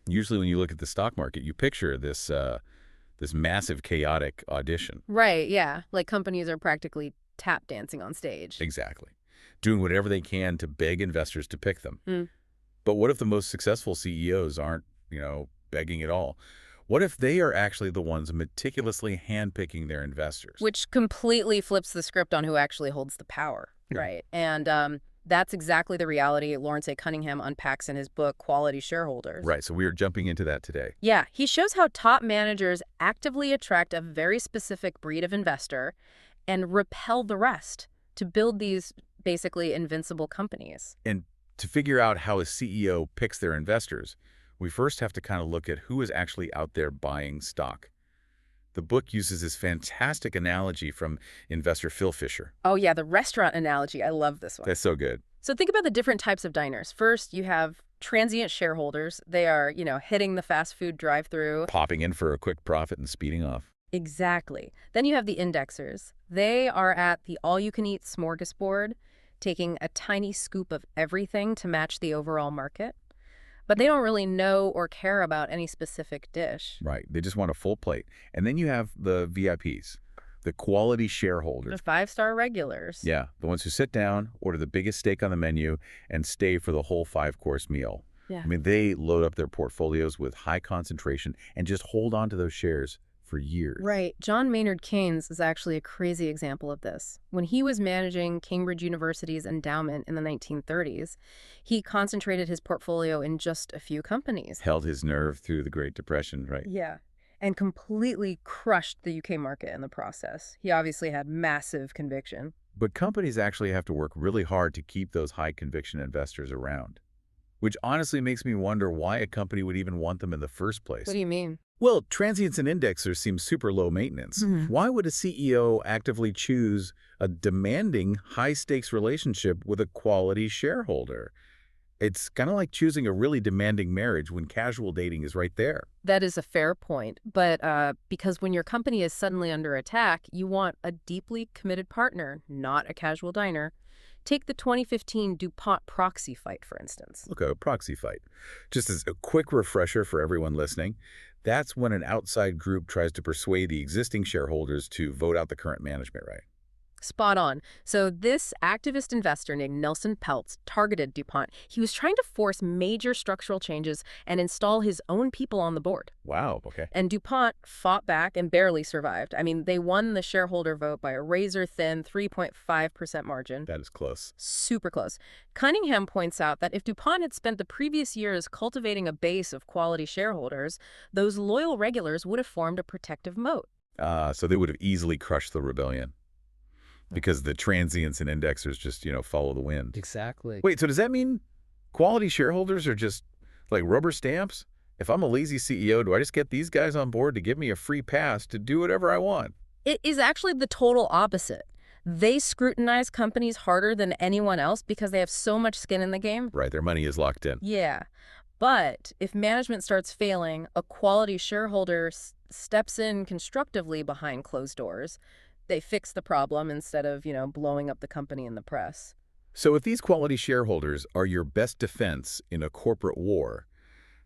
Usually when you look at the stock market, you picture this massive chaotic audition. Right, yeah. Like companies are practically tap dancing on stage. Exactly. Doing whatever they can to beg investors to pick them. Mm. But what if the most successful CEOs aren't, begging at all? What if they are actually the ones meticulously handpicking their investors? Which completely flips the script on who actually holds the power, Yeah. right? And that's exactly the reality Lawrence Cunningham unpacks in his book, Quality Shareholders. Right, so we are jumping into that today. Yeah, he shows how top managers actively attract a very specific breed of investor and repel the rest to build these basically invincible companies. And to figure out how a CEO picks their investors, we first have to kind of look at who is actually out there buying stock. The book uses this fantastic analogy from investor Phil Fisher. Oh yeah, the restaurant analogy. I love this one. That's so good. So think about the different types of diners. First, you have transient shareholders. They are, hitting the fast food drive-through. Popping in for a quick profit and speeding off. Exactly. Then you have the indexers. They are at the all-you-can-eat smorgasbord, taking a tiny scoop of everything to match the overall market. But they don't really know or care about any specific dish. Right. They just want a full plate. And then you have the VIPs, the quality shareholders. The five-star regulars. Yeah, the ones who sit down, order the biggest steak on the menu, and stay for the whole 5-course meal. Yeah. I mean, they load up their portfolios with high concentration and just hold on to those shares for years. Right. John Maynard Keynes is actually a crazy example of this. When he was managing Cambridge University's endowment in the 1930s, he concentrated his portfolio in just a few companies. Held his nerve through the Great Depression, right? Yeah. And completely crushed the UK market in the process. He obviously had massive conviction. But companies actually have to work really hard to keep those high conviction investors around, which honestly makes me wonder why a company would even want them in the first place. What do you mean? Well, transients and indexers seem super low maintenance. Why would a CEO actively choose a demanding, high-stakes relationship with a quality shareholder? It's kind of like choosing a really demanding marriage when casual dating is right there. That is a fair point. But because when your company is suddenly under attack, you want a deeply committed partner, not a casual diner. Take the 2015 DuPont proxy fight, for instance. Okay, a proxy fight. Just as a quick refresher for everyone listening, that's when an outside group tries to persuade the existing shareholders to vote out the current management, right? Spot on. So this activist investor named Nelson Peltz targeted DuPont. He was trying to force major structural changes and install his own people on the board. Wow, okay. And DuPont fought back and barely survived. I mean, they won the shareholder vote by a razor-thin 3.5% margin. That is close. Super close. Cunningham points out that if DuPont had spent the previous years cultivating a base of quality shareholders, those loyal regulars would have formed a protective moat. So they would have easily crushed the rebellion because the transients and indexers just, follow the wind. Exactly. Wait, so does that mean quality shareholders are just like rubber stamps? If I'm a lazy CEO, do I just get these guys on board to give me a free pass to do whatever I want? It is actually the total opposite. They scrutinize companies harder than anyone else because they have so much skin in the game. Right, their money is locked in. Yeah. But if management starts failing, a quality shareholder steps in constructively behind closed doors. They fix the problem instead of, blowing up the company in the press. So if these quality shareholders are your best defense in a corporate war,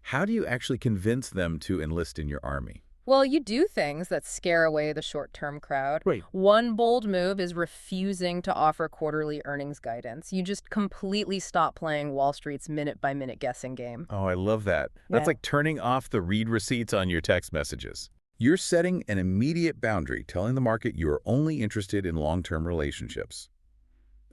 how do you actually convince them to enlist in your army? Well, you do things that scare away the short-term crowd. Right. One bold move is refusing to offer quarterly earnings guidance. You just completely stop playing Wall Street's minute-by-minute guessing game. Oh, I love that. That's Yeah. like turning off the read receipts on your text messages. You're setting an immediate boundary, telling the market you are only interested in long-term relationships.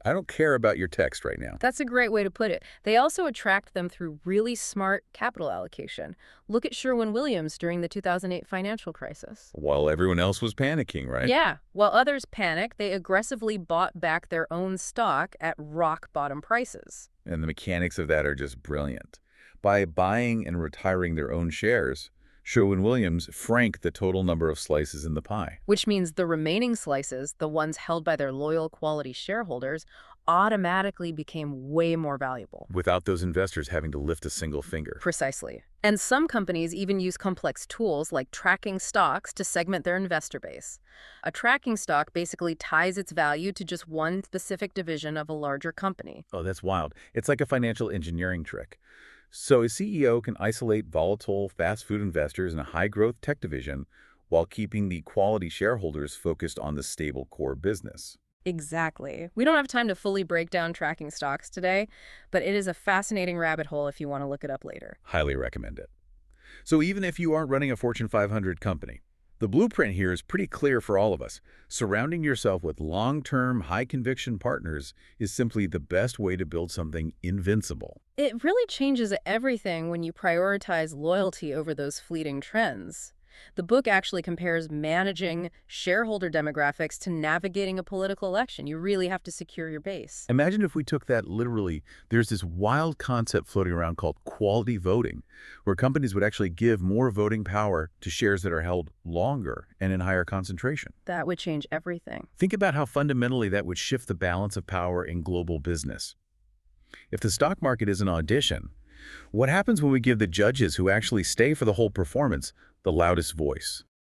I don't care about your text right now. That's a great way to put it. They also attract them through really smart capital allocation. Look at Sherwin-Williams during the 2008 financial crisis. While everyone else was panicking, right? Yeah. While others panicked, they aggressively bought back their own stock at rock-bottom prices. And the mechanics of that are just brilliant. By buying and retiring their own shares, Sherwin-Williams shrank the total number of slices in the pie. Which means the remaining slices, the ones held by their loyal quality shareholders, automatically became way more valuable. Without those investors having to lift a single finger. Precisely. And some companies even use complex tools like tracking stocks to segment their investor base. A tracking stock basically ties its value to just one specific division of a larger company. Oh, that's wild. It's like a financial engineering trick. So a CEO can isolate volatile fast food investors in a high-growth tech division while keeping the quality shareholders focused on the stable core business. Exactly. We don't have time to fully break down tracking stocks today, but it is a fascinating rabbit hole if you want to look it up later. Highly recommend it. So even if you aren't running a Fortune 500 company, the blueprint here is pretty clear for all of us. Surrounding yourself with long-term, high-conviction partners is simply the best way to build something invincible. It really changes everything when you prioritize loyalty over those fleeting trends. The book actually compares managing shareholder demographics to navigating a political election. You really have to secure your base. Imagine if we took that literally. There's this wild concept floating around called quality voting, where companies would actually give more voting power to shares that are held longer and in higher concentration. That would change everything. Think about how fundamentally that would shift the balance of power in global business. If the stock market is an audition, what happens when we give the judges who actually stay for the whole performance the loudest voice?